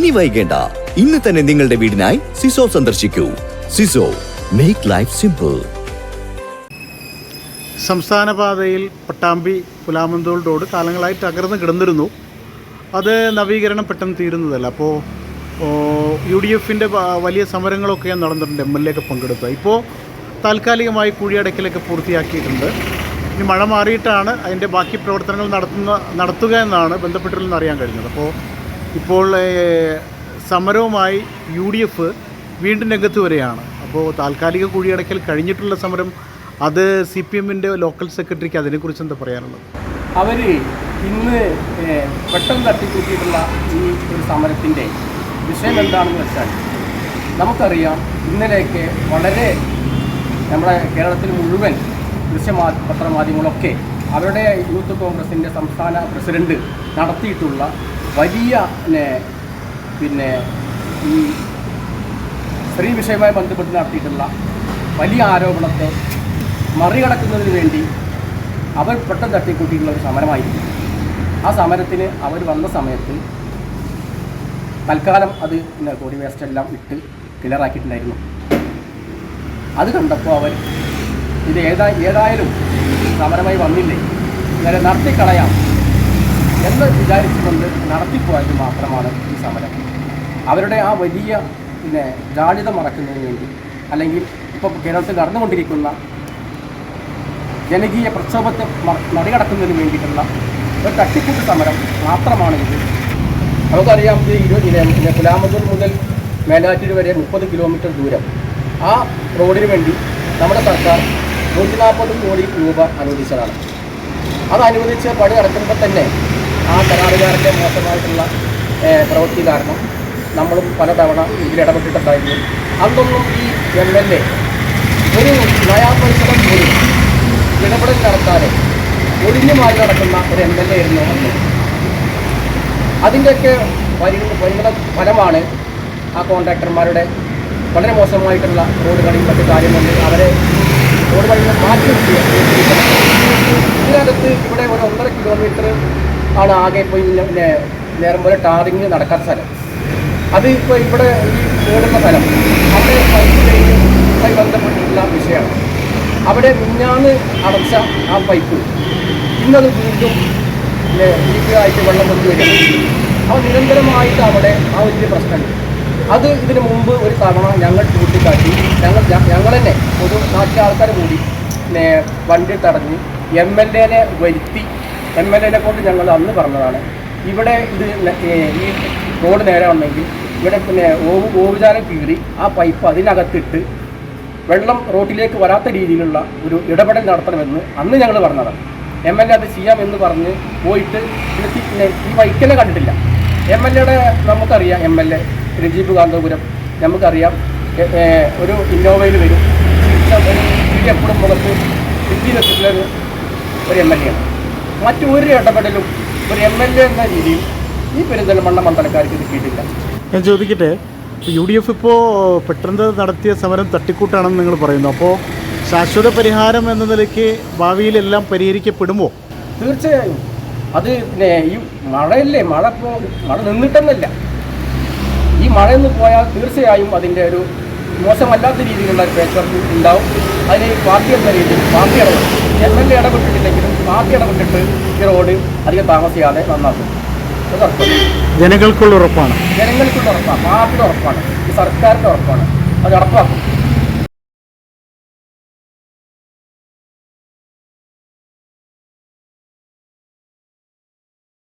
ഇനി വൈകേണ്ട, ഇന്ന് തന്നെ നിങ്ങളുടെ വീടിനായി സിസോ സന്ദർശിക്കൂ. സിസോ, മേക്ക് ലൈഫ് സിമ്പിൾ. സംസ്ഥാന പാതയിൽ പട്ടാമ്പി പുലാമന്തോൾ റോഡ് കാലങ്ങളായി തകർന്ന് കിടന്നിരുന്നു. അത് നവീകരണം പെട്ടെന്ന് തീരുന്നതല്ല. അപ്പോൾ UDF വലിയ സമരങ്ങളൊക്കെ നടന്നിട്ടുണ്ട്, MLA ഒക്കെ പങ്കെടുത്തത്. ഇപ്പോൾ താൽക്കാലികമായി കുഴിയടക്കലൊക്കെ പൂർത്തിയാക്കിയിട്ടുണ്ട്. ഇനി മഴ മാറിയിട്ടാണ് അതിൻ്റെ ബാക്കി പ്രവർത്തനങ്ങൾ നടത്തുക എന്നാണ് ബന്ധപ്പെട്ടവരിൽ നിന്ന് അറിയാൻ കഴിഞ്ഞത്. ഇപ്പോൾ സമരവുമായി UDF വീണ്ടും രംഗത്ത് വരികയാണ്. അപ്പോൾ താൽക്കാലിക കുഴിയടക്കൽ കഴിഞ്ഞിട്ടുള്ള സമരം, അത് CPM-ൻ്റെ ലോക്കൽ സെക്രട്ടറിക്ക് അതിനെക്കുറിച്ച് എന്താ പറയാനുള്ളത്? അവർ ഇന്ന് പെട്ടെന്ന് തട്ടിക്കൂട്ടിയിട്ടുള്ള ഈ ഒരു സമരത്തിൻ്റെ വിഷയം എന്താണെന്ന് വെച്ചാൽ, നമുക്കറിയാം ഇന്നലെയൊക്കെ വളരെ നമ്മുടെ കേരളത്തിൽ മുഴുവൻ പത്രമാധ്യമങ്ങളൊക്കെ അവരുടെ യൂത്ത് കോൺഗ്രസിൻ്റെ സംസ്ഥാന പ്രസിഡന്റ് നടത്തിയിട്ടുള്ള വലിയ പിന്നെ ഈ സ്ത്രീ വിഷയവുമായി ബന്ധപ്പെട്ട് നടത്തിയിട്ടുള്ള വലിയ ആരോപണത്തെ മറികടക്കുന്നതിന് വേണ്ടി അവർ പെട്ടെന്ന് തട്ടിക്കൂട്ടിയിട്ടുള്ള ഒരു സമരമായിരുന്നു. ആ സമരത്തിന് അവർ വന്ന സമയത്ത് തൽക്കാലം അത് ബോഡി വേസ്റ്റ് എല്ലാം ഇട്ട് ക്ലിയറാക്കിയിട്ടുണ്ടായിരുന്നു. അത് കണ്ടപ്പോൾ അവർ ഇത് ഏതായാലും സമരമായി വന്നില്ലേ, ഇങ്ങനെ നടത്തിക്കളയാം എന്ന് വിചാരിച്ചുകൊണ്ട് നടത്തിപ്പോയത് മാത്രമാണ് ഈ സമരം. അവരുടെ ആ വലിയ ജാള്യത മറക്കുന്നതിന് വേണ്ടി, അല്ലെങ്കിൽ ഇപ്പോൾ കേരളത്തിൽ നടന്നുകൊണ്ടിരിക്കുന്ന ജനകീയ പ്രക്ഷോഭത്തെ മറികടക്കുന്നതിന് വേണ്ടിയിട്ടുള്ള ഒരു തട്ടിക്കൂട്ട് സമരം മാത്രമാണ് ഇത്. നമുക്കറിയാം, ഇത് പുലാമന്തോൾ മുതൽ മേലാറ്റൂർ വരെ 30 കിലോമീറ്റർ ദൂരം. ആ റോഡിന് വേണ്ടി നമ്മുടെ സർക്കാർ 140 കോടി രൂപ അനുവദിച്ചതാണ്. അത് അനുവദിച്ച് പണി നടക്കുമ്പോൾ തന്നെ ആ കരാറുകാരൻ്റെ മോശമായിട്ടുള്ള പ്രവൃത്തി കാരണം നമ്മളും പലതവണ ഇതിലിടപെട്ടിട്ടുണ്ടായിരുന്നു. അന്നൊന്നും ഈ MLA ഒരു നയാപരിസരം പോലും ഇടപെടൽ നടത്താതെ ഒഴിഞ്ഞു മാറി നടക്കുന്ന ഒരു MLA ആയിരുന്നു അന്ന്. അതിൻ്റെയൊക്കെ പരിണിത ഫലമാണ് ആ കോൺട്രാക്ടർമാരുടെ വളരെ മോശമായിട്ടുള്ള റോഡ് പണിയും മറ്റു കാര്യങ്ങളിൽ അവരെ റോഡ് പണിയിൽ മാറ്റി നിർത്തിയത്. ഇതിനകത്ത് ഇവിടെ ഒരു 1.5 കിലോമീറ്റർ ആണ് ആകെ ഇപ്പോൾ നേരം പോലെ ടാറിങ് നടക്കാത്ത സ്ഥലം. അത് ഇപ്പോൾ ഇവിടെ ഈ ഓടുന്ന സ്ഥലം അവിടെ പൈപ്പ് ലൈനുമായി ബന്ധപ്പെട്ടിട്ടുള്ള വിഷയമാണ്. അവിടെ മിഞ്ഞാന്ന് അടച്ച ആ പൈപ്പ് ഇന്നത് വീണ്ടും ലീക്കായിട്ട് വെള്ളം വന്നു വരികയാണ്. അപ്പോൾ നിരന്തരമായിട്ട് അവിടെ ആ വലിയ പ്രശ്നമുണ്ട്. അത് ഇതിനു മുമ്പ് ഒരു തവണ ഞങ്ങൾ ചൂണ്ടിക്കാട്ടി ഞങ്ങൾ തന്നെ ഒരു നാട്ടിലെ ആൾക്കാർ കൂടി വണ്ടി തടഞ്ഞ് MLA-നെ വരുത്തി, MLA-നെ കൊണ്ട് ഞങ്ങൾ അന്ന് പറഞ്ഞതാണ്, ഇവിടെ ഇത് ഈ റോഡ് നേരാണെങ്കിൽ ഇവിടെ ഓവുചാലം കീറി ആ പൈപ്പ് അതിനകത്തിട്ട് വെള്ളം റോഡിലേക്ക് വരാത്ത രീതിയിലുള്ള ഒരു ഇടപെടൽ നടത്തണമെന്ന് അന്ന് ഞങ്ങൾ പറഞ്ഞതാണ്. MLA അത് ചെയ്യാമെന്ന് പറഞ്ഞ് പോയിട്ട് ഈ വൈക്കനെ കണ്ടിട്ടില്ല. MLA-യുടെ നമുക്കറിയാം, MLA രജീബ് കാന്തപുരം നമുക്കറിയാം, ഒരു ഇന്നോവയിൽ വരും, എപ്പോഴും മുഖത്ത് സിറ്റി വെച്ചിട്ടുള്ള ഒരു MLA-ആണ്. മറ്റൊരു ഇടപെടലും ഒരു MLA എന്ന രീതിയിൽ ഈ പെരിന്തൽമണ്ണ മണ്ഡലക്കാർക്ക് കിട്ടിയിട്ടില്ല. ഞാൻ ചോദിക്കട്ടെ, UDF ഇപ്പോൾ പെട്ടെന്ന് നടത്തിയ സമരം തട്ടിക്കൂട്ടാണെന്ന് നിങ്ങൾ പറയുന്നു. അപ്പോൾ ശാശ്വത പരിഹാരം എന്ന നിലയ്ക്ക് ഭാവിയിലെല്ലാം പരിഹരിക്കപ്പെടുമോ? തീർച്ചയായും. അത് ഈ മഴയല്ലേ, മഴ നിന്നിട്ടെന്നല്ല, ഈ മഴയൊന്ന് പോയാൽ തീർച്ചയായും അതിൻ്റെ ഒരു മോശമല്ലാത്ത രീതിയിലുള്ള ഒരു പേച്ച് വർക്ക് ഉണ്ടാവും. അതിന് പാർട്ടി എന്ന രീതിയിൽ പാർട്ടി ഇടപെടും. MLA ഇടപെട്ടിട്ടില്ലെങ്കിലും പാർട്ടി ഇടപെട്ടിട്ട് ഈ റോഡ് അധികം താമസിയാതെ നന്നാക്കും. അത് ഉറപ്പാണ്. ജനങ്ങൾക്കുള്ള ഉറപ്പാണ്, പാർട്ടിയുടെ ഉറപ്പാണ്, ഈ സർക്കാരിൻ്റെ ഉറപ്പാണ്. അത് ഉറപ്പാക്കും.